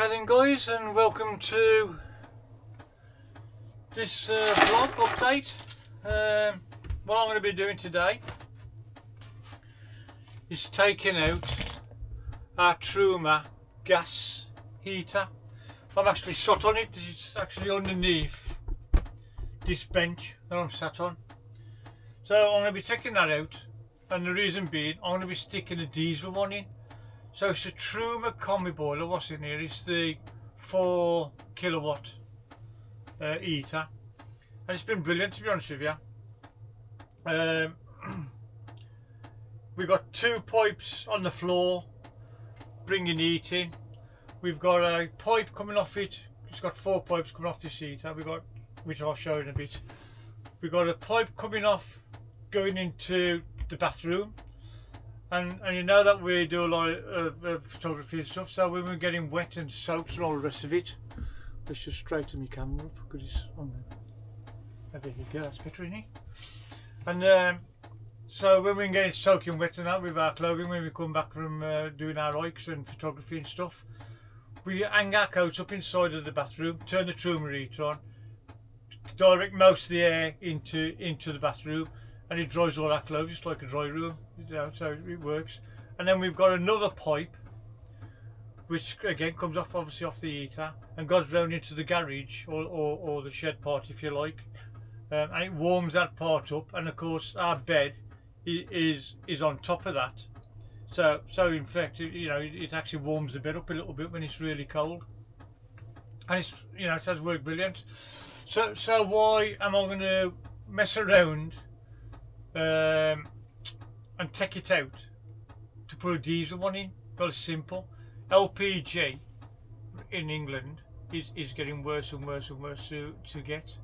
Okay then guys, and welcome to this vlog update. What I'm going to be doing today is taking out our Truma gas heater. I'm actually sat on it. It's actually underneath this bench that I'm sat on. So I'm going to be taking that out, and the reason being I'm going to be sticking a diesel one in. So it's a Truma combi boiler. What's in here? It's the 4 kilowatt heater, and it's been brilliant, to be honest with you. We've got 2 pipes on the floor bringing heat in. We've got a pipe coming off it. It's got 4 pipes coming off this heater. We've got, which I'll show you in a bit. We've got a pipe coming off going into the bathroom. And you know that we do a lot of photography and stuff, so when we're getting wet and soaked and all the rest of it, let's just straighten my camera up because it's on there. There you go, that's better, isn't it? And so when we're getting soaking wet and that with our clothing, when we come back from doing our hikes and photography and stuff, we hang our coats up inside of the bathroom, turn the Truma heater on, direct most of the air into the bathroom, and it dries all our clothes just like a dry room, you know, so it works. And then we've got another pipe which again comes off, obviously off the heater, and goes round into the garage or the shed part, if you like, and it warms that part up. And of course our bed is on top of that, so in fact, you know, it actually warms the bed up a little bit when it's really cold, and it's, you know, it has worked brilliant. So why am I going to mess around and take it out to put a diesel one in? Well, it's simple. LPG in England is getting worse and worse and worse to get.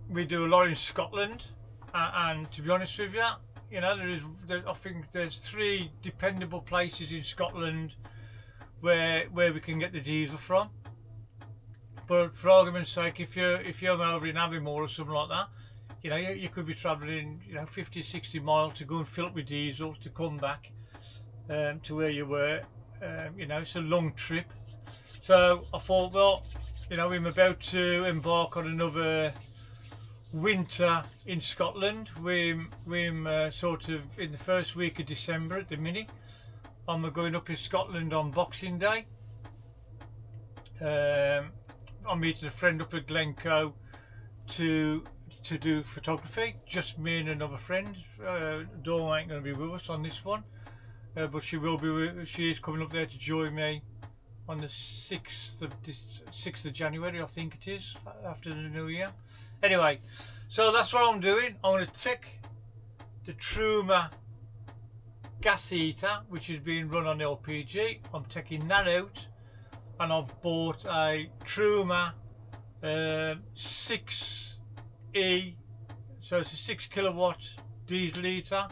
We do a lot in Scotland, and to be honest with you, you know, I think there's 3 dependable places in Scotland where we can get the diesel from. But for argument's sake, if you're over in Aviemore or something like that, you know, you could be travelling, you know, 50-60 miles to go and fill up with diesel to come back to where you were. You know, it's a long trip. So I thought, well, you know, I'm about to embark on another winter in Scotland. We're sort of in the first week of December at the minute. I'm going up to Scotland on Boxing Day. I'm meeting a friend up at Glencoe to do photography, just me and another friend. Dawn ain't going to be with us on this one, but she will be. She is coming up there to join me on the 6th of January, I think it is, after the New Year. Anyway, so that's what I'm doing. I'm going to take the Truma gas heater, which is being run on LPG. I'm taking that out, and I've bought a Truma 6E, so it's a 6 kilowatt diesel heater,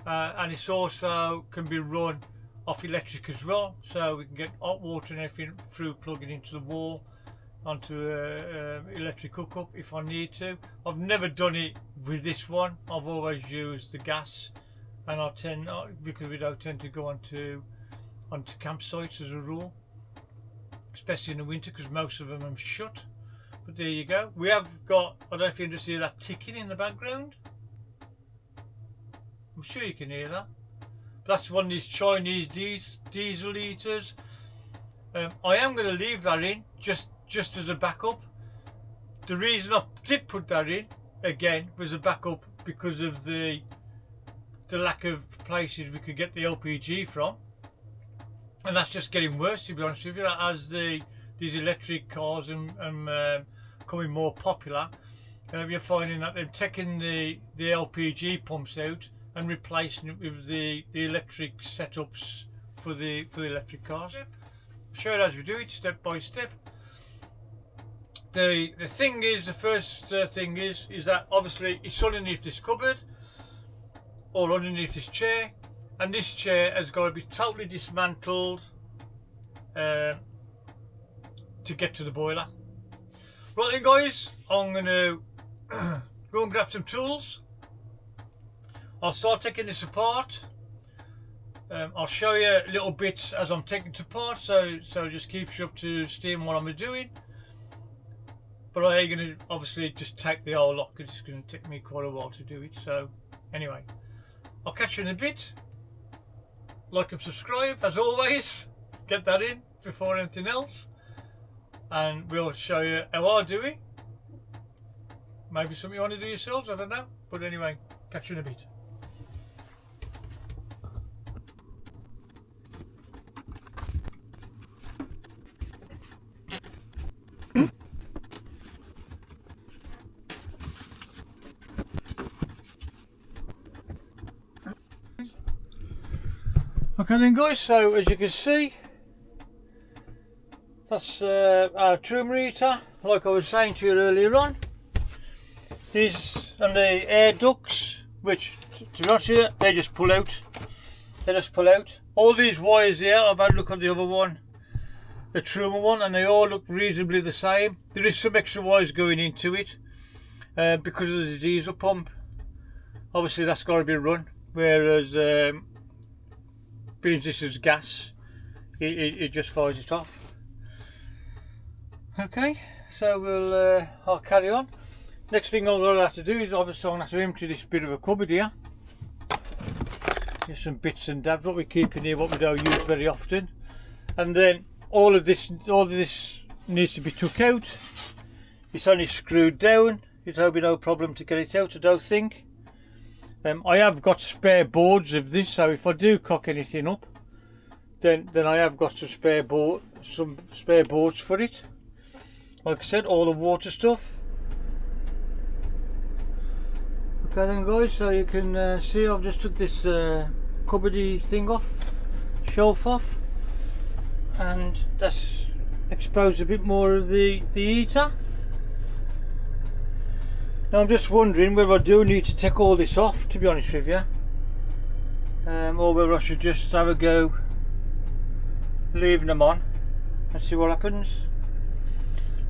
and it's also can be run off electric as well, so we can get hot water and everything through plugging into the wall onto electric hookup if I need to. I've never done it with this one. I've always used the gas, and I tend, because we don't tend to go onto campsites as a rule, especially in the winter, because most of them are shut. But there you go. We have got, I don't know if you can just hear that ticking in the background. I'm sure you can hear that. But that's one of these Chinese diesel heaters. I am going to leave that in just as a backup. The reason I did put that in again was a backup because of the lack of places we could get the LPG from, and that's just getting worse, to be honest with you, as these electric cars and becoming more popular. You're finding that they're taking the LPG pumps out and replacing it with the electric setups for the electric cars. I'll show you as we do it step by step. The thing is, the first thing is that obviously it's underneath this cupboard or underneath this chair, and this chair has got to be totally dismantled to get to the boiler. Right then guys, I'm going to go and grab some tools. I'll start taking this apart. I'll show you little bits as I'm taking it apart, so it just keeps you up to steam what I'm doing. But I ain't going to obviously just take the whole lot because it's going to take me quite a while to do it. So anyway, I'll catch you in a bit. Like and subscribe as always. Get that in before anything else. And we'll show you how I do it. Maybe something you want to do yourselves, I don't know. But anyway, catch you in a bit. Okay then guys, so as you can see, that's our Truma heater, like I was saying to you earlier on. These and the air ducts, which to be honest with you, they just pull out. They just pull out. All these wires here, I've had a look at the other one, the Truma one, and they all look reasonably the same. There is some extra wires going into it because of the diesel pump. Obviously that's got to be run, whereas being this is gas, it just fires it off. Okay, so I'll carry on. Next thing I'm going to have to do is obviously I'm going to have to empty this bit of a cupboard here. There's some bits and dabs what we keep in here, what we don't use very often. And then all of this needs to be took out. It's only screwed down. It'll be no problem to get it out, I don't think. I have got spare boards of this, so if I do cock anything up, then I have got some spare boards for it. Like I said, all the water stuff. Okay then guys, so you can see I've just took this cupboardy thing off, shelf off, and that's exposed a bit more of the heater. Now I'm just wondering whether I do need to take all this off, to be honest with you, or whether I should just have a go leaving them on and see what happens.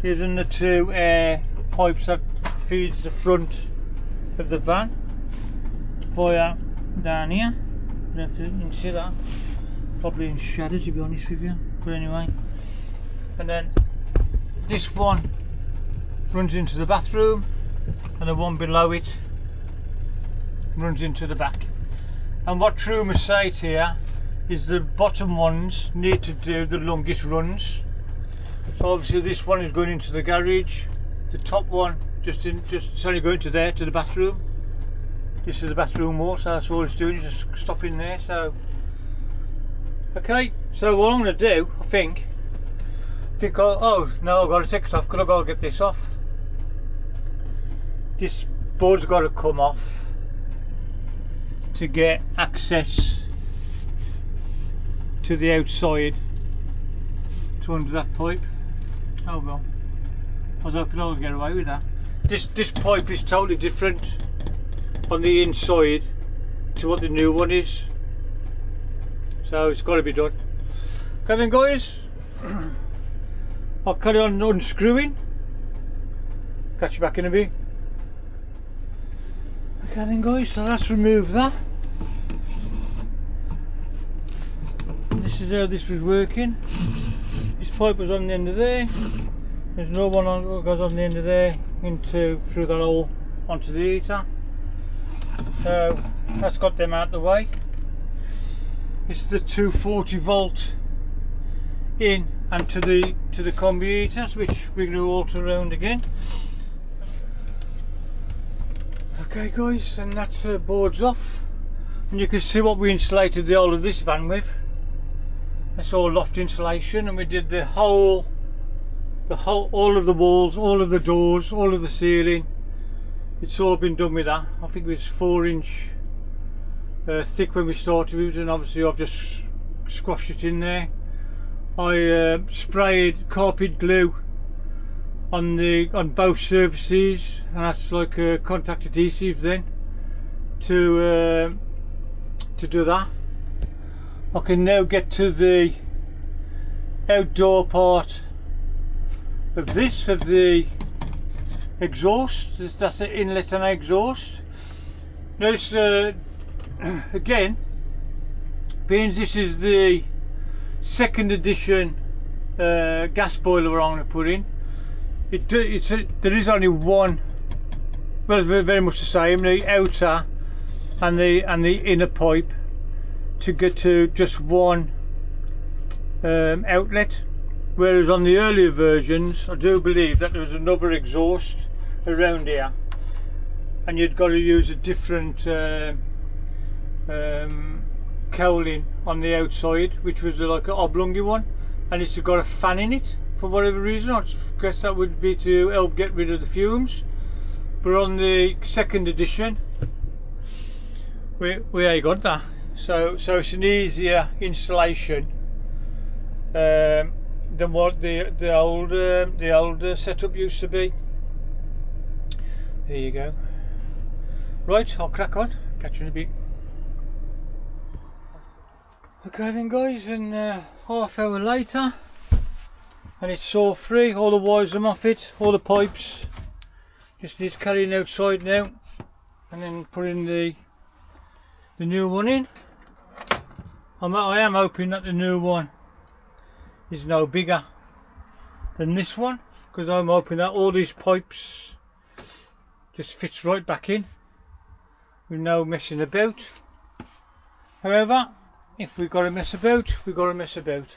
These are the two air pipes that feeds the front of the van via down here. I don't know if you can see that, probably in shadow to be honest with you, but anyway. And then this one runs into the bathroom, and the one below it runs into the back. And what Truma say here is the bottom ones need to do the longest runs. So obviously this one is going into the garage, the top one it's only going to there, to the bathroom. This is the bathroom wall, so that's all it's doing, is just stopping there. So okay, so what I'm going to do, I think oh no, I've got to take it off because I've got to get this off. This board's got to come off to get access to the outside, to under that pipe. Oh well, I was hoping I would get away with that. This pipe is totally different on the inside to what the new one is, so it's got to be done. Okay then guys, I'll carry on unscrewing. Catch you back in a bit. Okay then guys, so let's remove that. This is how this was working. This pipe was on the end of there. There's another one that goes on the end of there through that hole onto the heater. So that's got them out the way. It's the 240 volt in and to the combi heaters, which we're going to alter around again. Okay guys, and that's boards off, and you can see what we insulated the whole of this van with. That's all loft insulation, and we did all of the walls, all of the doors, all of the ceiling. It's all been done with that. I think it was 4-inch thick when we started with it, and obviously I've just squashed it in there. I sprayed carpet glue on both surfaces, and that's like contact adhesive then to do that. I can now get to the outdoor part of the exhaust. That's the inlet and exhaust. Now this, again, being this is the second edition gas boiler we're going to put in, there is only one, well, it's very much the same, the outer and the inner pipe to get to just one outlet, whereas on the earlier versions I do believe that there was another exhaust around here and you'd got to use a different cowling on the outside, which was like an oblongy one, and it's got a fan in it for whatever reason. I guess that would be to help get rid of the fumes. But on the second edition we ain't got that, so it's an easier installation than what the older setup used to be. There you go. Right, I'll crack on, catch you in a bit. Okay then guys, and half hour later, and it's all free, all the wires are off it, all the pipes, just need to carry it outside now and then put in the new one in. I am hoping that the new one is no bigger than this one, because I'm hoping that all these pipes just fits right back in with no messing about. However, if we've got to mess about, we've got to mess about.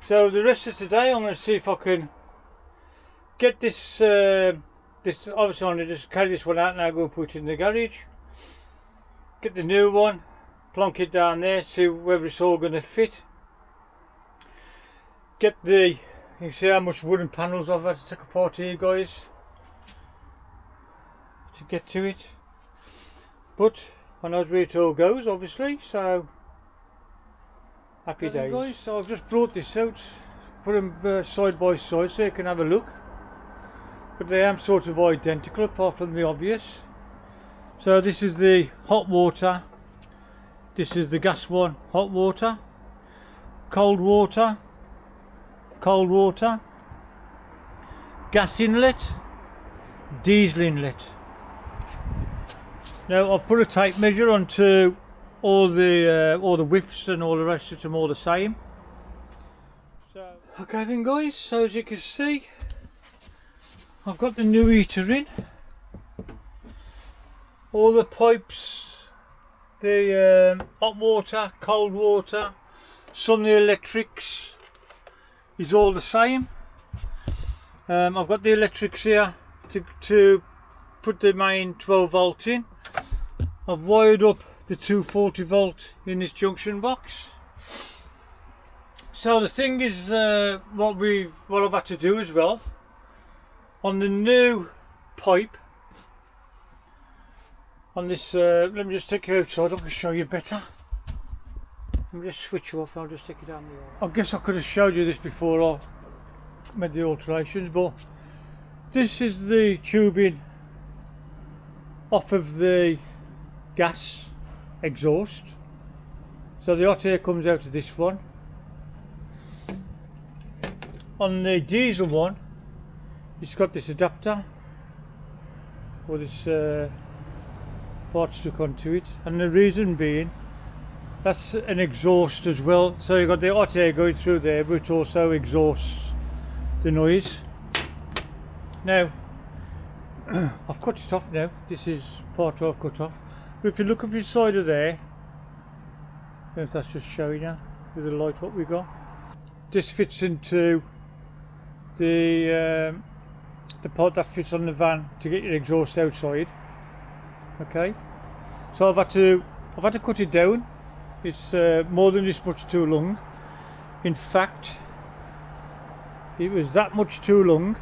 So the rest of today I'm going to see if I can get this, obviously I'm going to just carry this one out now, go and put it in the garage, get the new one, plonk it down there, see whether it's all going to fit, get you can see how much wooden panels I've had to take apart here guys to get to it, but I know where it all goes obviously, so happy days. Guys, so I've just brought this out, put them side by side so you can have a look, but they are sort of identical apart from the obvious. So this is the hot water, this is the gas one, hot water, cold water, cold water, gas inlet, diesel inlet. Now I've put a tape measure onto all the widths and all the rest of them all the same. So okay then guys, so as you can see I've got the new heater in, all the pipes, the hot water, cold water, some of the electrics is all the same. I've got the electrics here to put the main 12 volt in. I've wired up the 240 volt in this junction box. So the thing is, what I've had to do as well on the new pipe on this, let me just take you outside, I can show you better. Let me just switch you off, I'll just take it down the. I guess I could have showed you this before I made the alterations, but this is the tubing off of the gas exhaust, so the hot air comes out of this one. On the diesel one it's got this adapter or this part stuck onto it, and the reason being that's an exhaust as well, so you've got the hot air going through there but it also exhausts the noise. Now I've cut it off now, this is part I've cut off. But if you look up inside of there, I don't know if that's just showing you with the light what we got. This fits into the part that fits on the van to get your exhaust outside. Okay, so I've had to cut it down. It's more than this much too long. In fact, it was that much too long.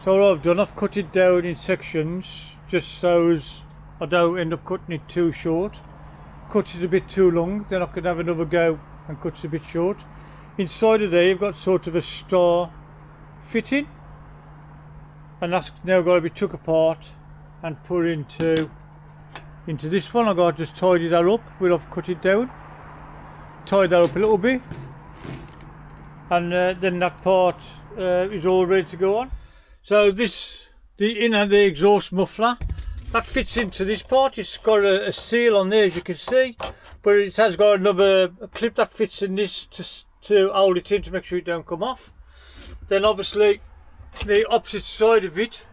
So what I've done, I've cut it down in sections just so as I don't end up cutting it too short. Cut it a bit too long, then I can have another go and cut it a bit short. Inside of there you've got sort of a star fitting, and that's now got to be took apart and put into this one. I've got to just tidy that up where I've cut it down, tie that up a little bit, and then that part is all ready to go on. So the exhaust muffler that fits into this part. It's got a seal on there, as you can see, but it has got another clip that fits in this to hold it in to make sure it don't come off. Then obviously the opposite side of it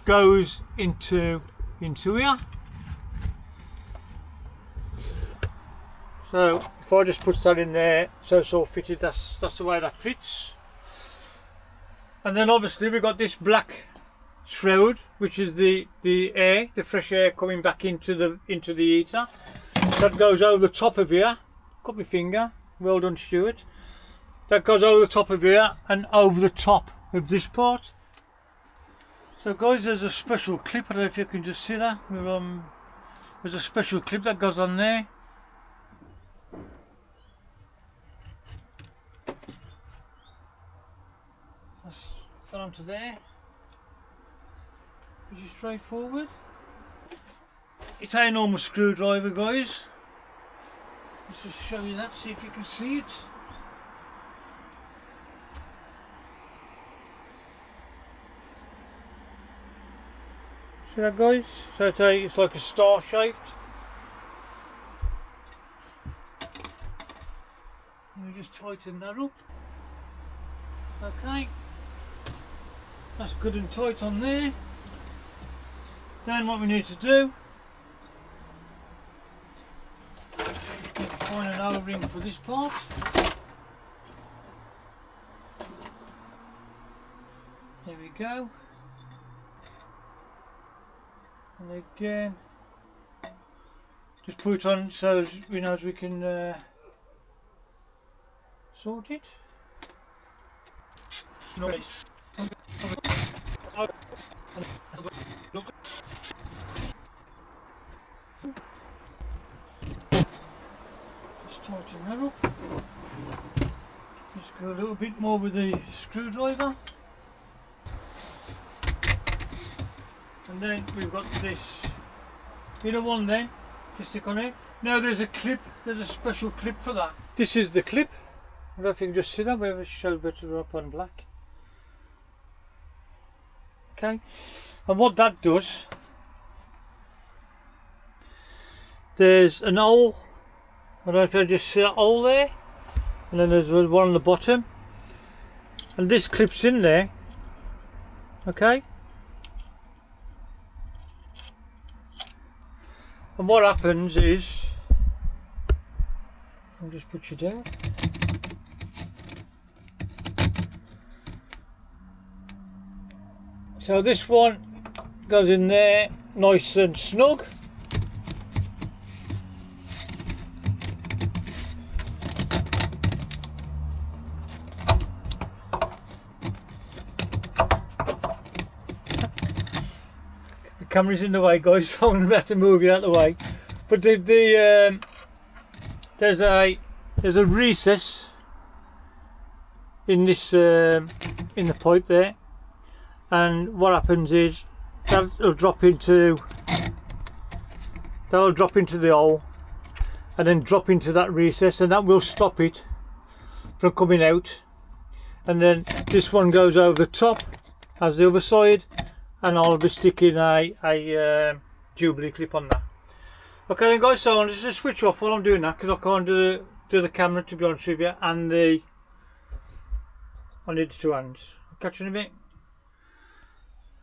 goes into here. So if I just put that in there, so it's all fitted, that's the way that fits. And then obviously we've got this black shroud, which is the air, the fresh air coming back into the heater. That goes over the top of here. Cut my finger. Well done, Stuart. That goes over the top of here and over the top of this part. So guys, there's a special clip. I don't know if you can just see that. There's a special clip that goes on there. That's gone onto there. Which is straightforward. It's a normal screwdriver, guys. Let's just show you that, see if you can see it. See that, guys? So it's like a star shaped. And we just tighten that up. Okay. That's good and tight on there. Then what we need to do, find an O-ring for this part. There we go. And again, just put it on so we know we can sort it. Just tighten that up. Just go a little bit more with the screwdriver. And then we've got this inner one then to stick on it. Now there's a clip, there's a special clip for that. This is the clip. I don't know if you can just see that, but it shows better up on black. Okay, and what that does, there's an hole. I don't know if you just see that hole there, and then there's one on the bottom, and this clips in there. Okay, and what happens is, I'll just put you down. So this one goes in there nice and snug. The camera's in the way, guys, so I'm going to have to move it out of the way. But there's a recess in this in the pipe there. And what happens is that'll drop into the hole and then drop into that recess, and that will stop it from coming out. And then this one goes over the top as the other side, and I'll be sticking a Jubilee clip on that. Okay then, guys, so I'm just switch off while I'm doing that because I can't do the camera, to be honest with you, and I need the two hands. I'll catch you in a bit.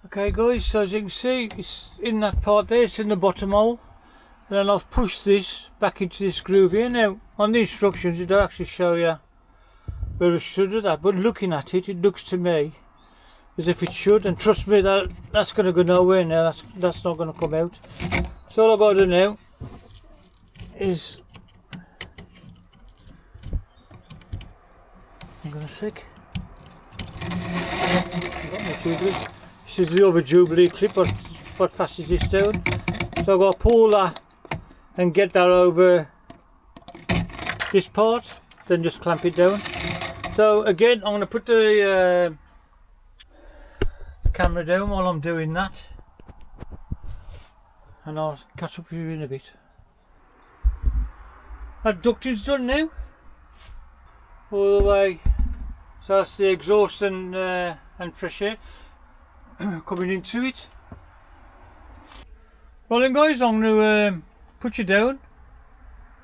Okay guys, so as you can see, it's in that part there, it's in the bottom hole, and then I've pushed this back into this groove here. Now on the instructions it don't actually show you where it should do that, but looking at it, it looks to me as if it should, and trust me, that's going to go nowhere now. That's not going to come out. So all I've got to do now is, I'm going to stick. This is the other Jubilee clip, what fastens this down. So I've got to pull that and get that over this part, then just clamp it down. So again, I'm going to put the camera down while I'm doing that, and I'll catch up with you in a bit. That ducting's done now, all the way. So that's the exhaust and fresh air coming into it. Well then guys, I'm going to put you down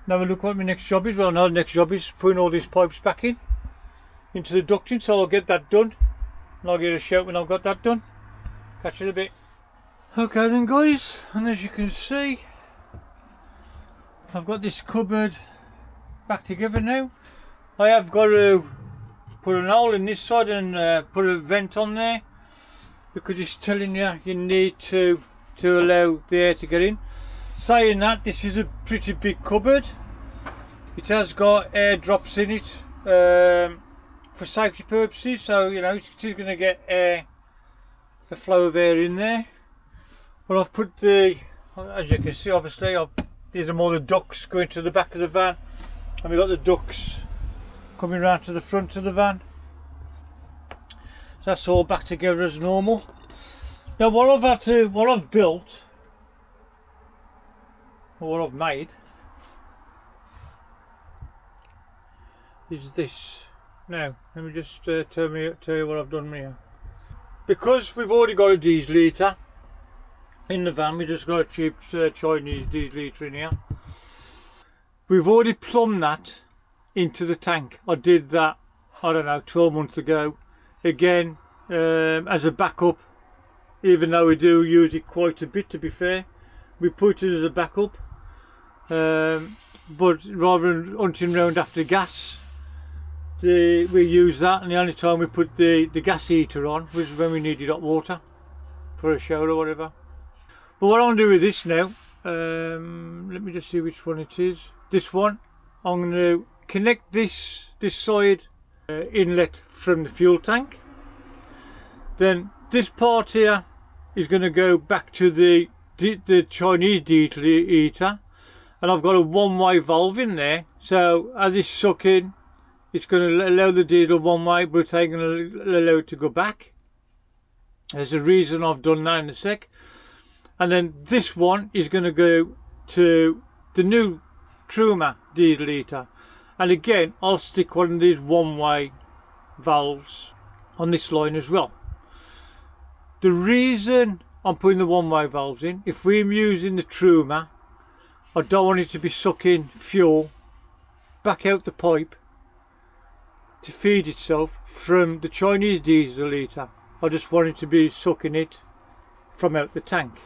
and have a look what my next job is. Well, no, the next job is putting all these pipes back into the ducting, so I'll get that done and I'll get a shout when I've got that done. Catch you in a bit. Okay then guys, and as you can see, I've got this cupboard back together now. I have got to put an hole in this side and put a vent on there, because it's telling you need to allow the air to get in. Saying that, this is a pretty big cupboard. It has got air drops in it for safety purposes, so you know it's going to get air, the flow of air in there. But I've put the, as you can see, obviously these are more the ducts going to the back of the van, and we've got the ducts coming round to the front of the van. So that's all back together as normal. Now what I've built, or what I've made, is this. Now let me just tell you what I've done here. Because we've already got a diesel heater in the van, we just got a cheap Chinese diesel heater in here. We've already plumbed that into the tank. I did that, I don't know, 12 months ago. Again, as a backup, even though we do use it quite a bit, to be fair, we put it as a backup. But rather than hunting around after gas, we use that, and the only time we put the gas heater on was when we needed hot water for a shower or whatever. But what I'm going to do with this now, let me just see which one it is. This one, I'm going to connect this side inlet from the fuel tank. Then this part here is going to go back to the Chinese diesel heater, and I've got a one-way valve in there, so as it's sucking, it's going to allow the diesel one way, but it's going to allow it to go back. There's a reason I've done that in a sec. And then this one is going to go to the new Truma diesel heater, and again I'll stick one of these one-way valves on this line as well. The reason I'm putting the one-way valves in, if we're using the Truma, I don't want it to be sucking fuel back out the pipe to feed itself from the Chinese diesel heater. I just want it to be sucking it from out the tank.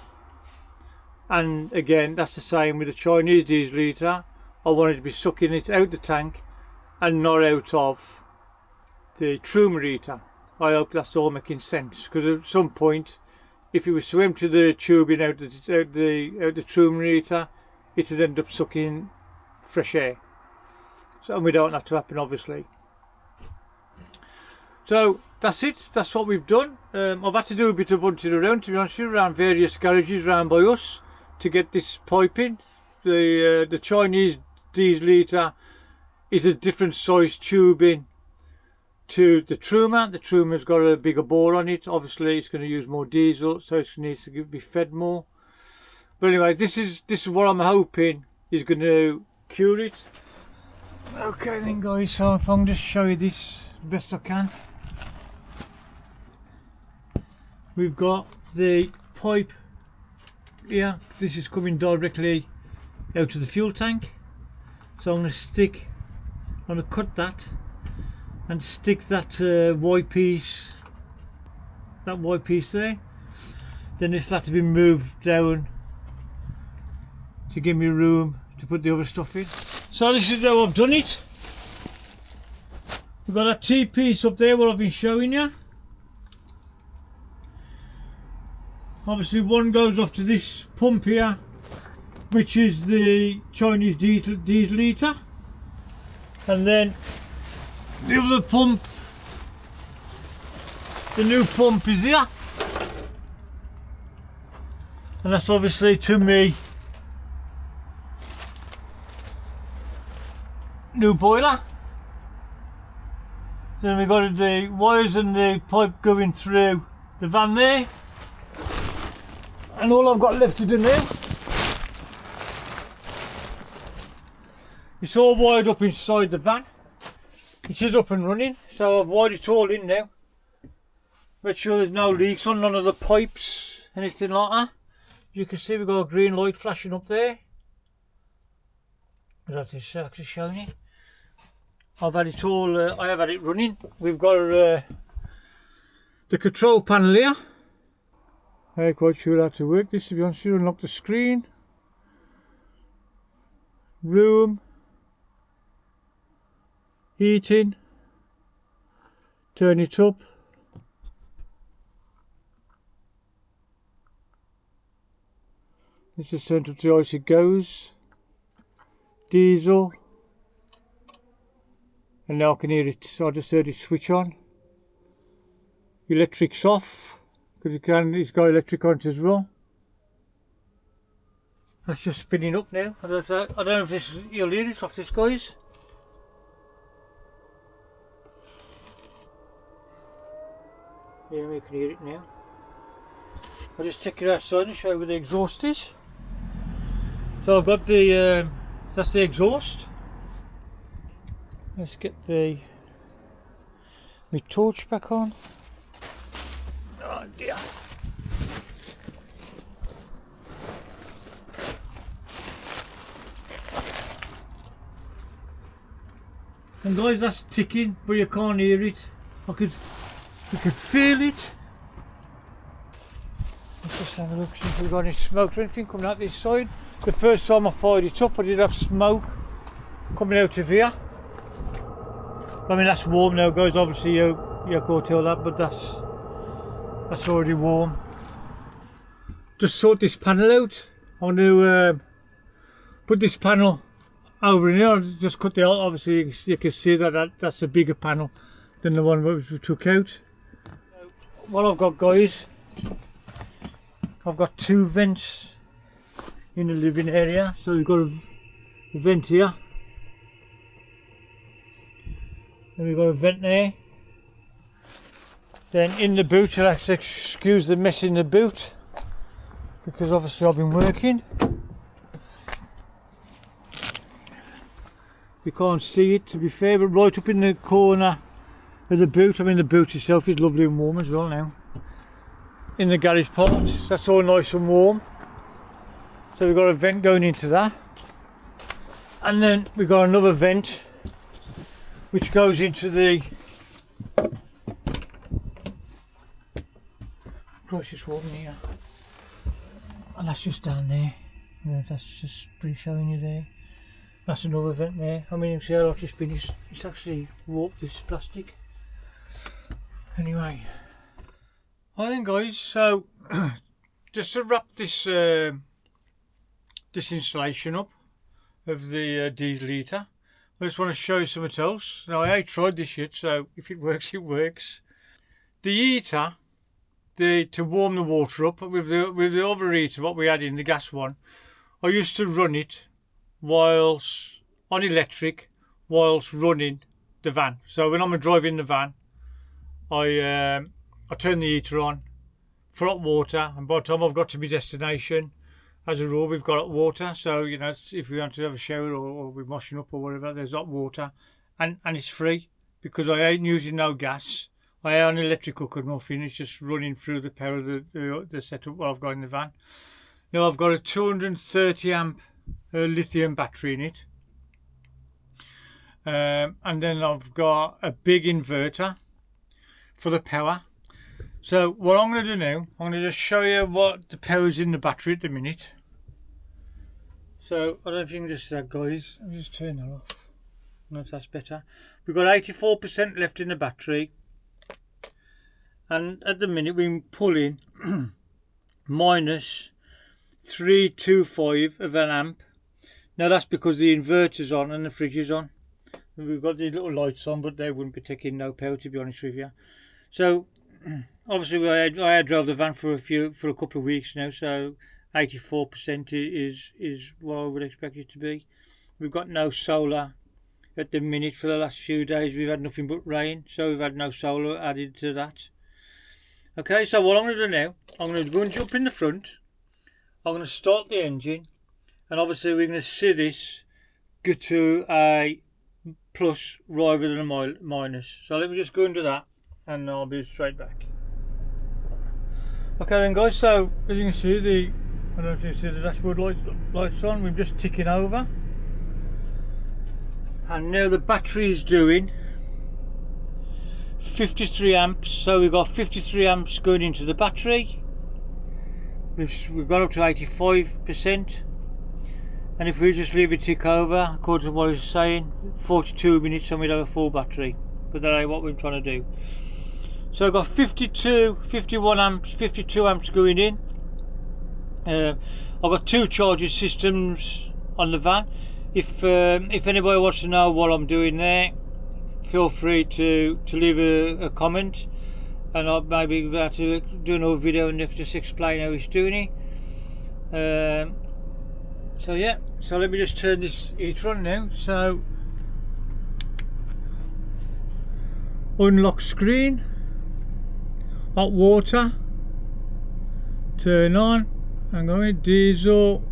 And again, that's the same with the Chinese diesel heater. I want it to be sucking it out the tank and not out of the Truma heater. I hope that's all making sense, because at some point, if it was to empty the tubing out the Truma heater, it would end up sucking fresh air. So, and we don't want that to happen, obviously. So that's it. That's what we've done. I've had to do a bit of hunting around, to be honest with you, around various garages around by us to get this pipe in. The Chinese diesel heater is a different size tubing to the Truma. The Truma's got a bigger bore on it. Obviously it's going to use more diesel, so it needs to be fed more. But anyway, this is what I'm hoping is going to cure it. Okay then guys, so if I can just show you this the best I can. We've got the pipe here. This is coming directly out of the fuel tank, so I'm going to cut that and stick that white piece there. Then this will have to be moved down to give me room to put the other stuff in. So this is how I've done it. We've got a T-piece up there, what I've been showing you. Obviously one goes off to this pump here, which is the Chinese diesel heater, and then the other pump, the new pump, is here, and that's obviously to me new boiler. Then we've got the wires and the pipe going through the van there, and all I've got left to do now, it's all wired up inside the van. It is up and running, so I've wired it all in now. Make sure there's no leaks on none of the pipes, anything like that. you can see we've got a green light flashing up there. I don't know if this is actually showing it. I've had it all, I have had it running. We've got the control panel here. I'm not quite sure how to work this, to be honest. You unlock the screen. Room. Heating. Turn it up. It's just turned up to the ice it goes. Diesel. And now I can hear it, so I just heard it switch on. Electric's off, because it's got electric on it as well. That's just spinning up now. I don't know if this, you'll hear it off this, guys. Yeah, we can hear it now. I'll just take it outside and show you where the exhaust is. So I've got the, that's the exhaust. Let's get my torch back on. Oh dear. And guys, that's ticking, but you can't hear it. You could feel it. Let's just have a look, see if we've got any smoke or anything coming out this side. The first time I fired it up, I did have smoke coming out of here. I mean, that's warm now, guys. Obviously, you can't tell that, but that's already warm. Just sort this panel out. I'm going to put this panel over in here. I'll just cut the out. Obviously, you can see that's a bigger panel than the one that we took out. What I've got, guys, I've got two vents in the living area. So we've got a vent here. Then we've got a vent there. Then in the boot, you'll have to excuse the mess in the boot, because obviously I've been working. You can't see it, to be fair, but right up in the corner of the boot, I mean the boot itself is lovely and warm as well now. In the garage part, that's all nice and warm. So we've got a vent going into that. And then we've got another vent which goes into the, Christ, it's warm in here, and that's just down there. I don't know if that's just pretty showing you there. That's another vent there. I mean, you can see how hot it's been. It's actually warped, this plastic. Anyway, I think, guys, so just to wrap this this installation up of the diesel heater, I just want to show you something else. Now, I ain't tried this yet, so if it works, it works. The heater, to warm the water up with the overheater, what we had in the gas one, I used to run it whilst on electric, whilst running the van. So when I'm driving the van, I turn the heater on for hot water, and by the time I've got to my destination, as a rule, we've got hot water, so you know, if we want to have a shower or we're washing up or whatever, there's hot water, and it's free, because I ain't using no gas. I ain't on electric cooker, nothing. It's just running through the power of the setup what I've got in the van. Now I've got a 230 amp lithium battery in it, and then I've got a big inverter for the power. So what I'm going to do now, I'm going to just show you what the power is in the battery at the minute. So I don't know if you can just see that, guys. Let me just turn that off. I don't know if that's better. We've got 84% left in the battery, and at the minute we're pulling minus 325 of an amp. Now that's because the inverter's on and the fridge is on. We've got these little lights on, but they wouldn't be taking no power, to be honest with you. So obviously I had drove the van for a couple of weeks now, so 84% is what I would expect it to be. We've got no solar at the minute. For the last few days we've had nothing but rain, so we've had no solar added to that. Okay, so what I'm going to do now, I'm going to go and jump in the front. I'm going to start the engine, and obviously we're going to see this go to a plus rather than a minus. So let me just go into that and I'll be straight back. Okay then, guys, so as you can see, I don't know if you see the dashboard lights on. We're just ticking over. And now the battery is doing 53 amps. So we've got 53 amps going into the battery. We've got up to 85%. And if we just leave it tick over, according to what I was saying, 42 minutes and we'd have a full battery. But that ain't what we're trying to do. So I've got 51 amps, 52 amps going in. I've got 2 charging systems on the van. If anybody wants to know what I'm doing there, feel free to leave a comment, and I'll maybe be able to do another video and just explain how it's doing it. So yeah, so let me just turn this heater on now. So unlock screen, hot water, turn on. I'm going diesel.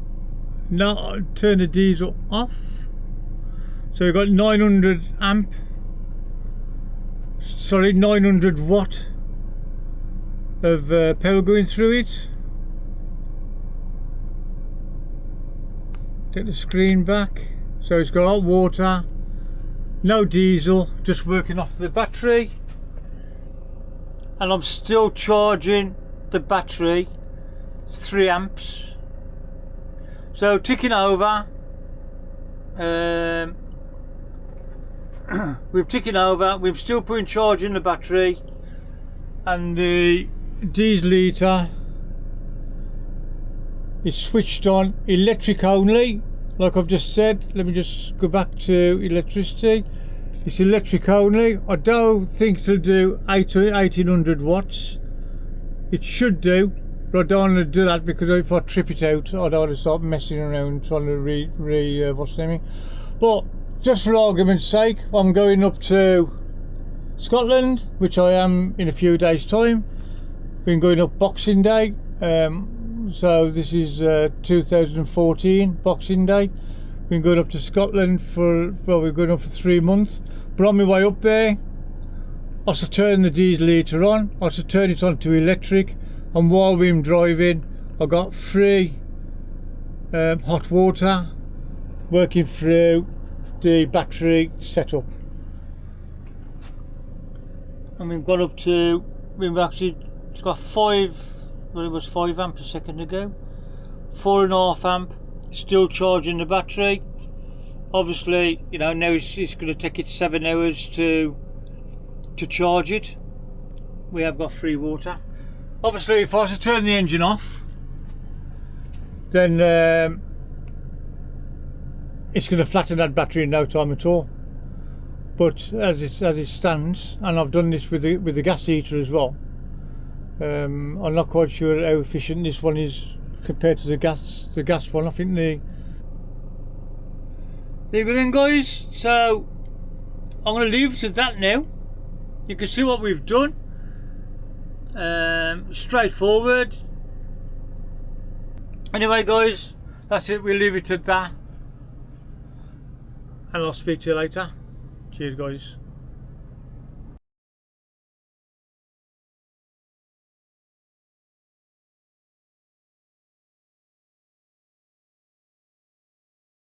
Now turn the diesel off. So we've got 900 watt of power going through it. Take the screen back. So it's got hot water, no diesel, just working off the battery. And I'm still charging the battery 3 amps. So ticking over, we're ticking over, we're still putting charge in the battery, and the diesel heater is switched on electric only, like I've just said. Let me just go back to electricity. It's electric only. I don't think it'll do 1800 watts. It should do, but I don't want to do that because if I trip it out, I don't want to start messing around trying to what's the name? But just for argument's sake, I'm going up to Scotland, which I am in a few days' time. Been going up Boxing Day. So this is 2014 Boxing Day. Been going up to Scotland we're going up for 3 months. But on my way up there, I should turn the diesel heater on. I should turn it on to electric. And while we're driving, I got free hot water working through the battery setup. And we've got up to, it's got 5, well, it was 5 amps a second ago. 4.5 amp, still charging the battery. Obviously, you know, now it's going to take it 7 hours to charge it. We have got free water. Obviously, if I was to turn the engine off, then it's going to flatten that battery in no time at all. But as it stands, and I've done this with the gas heater as well. I'm not quite sure how efficient this one is compared to the gas one. I think there you go then, guys. So I'm going to leave it at that now. You can see what we've done. Straightforward. Anyway, guys, that's it. We'll leave it at that, and I'll speak to you later. Cheers, guys.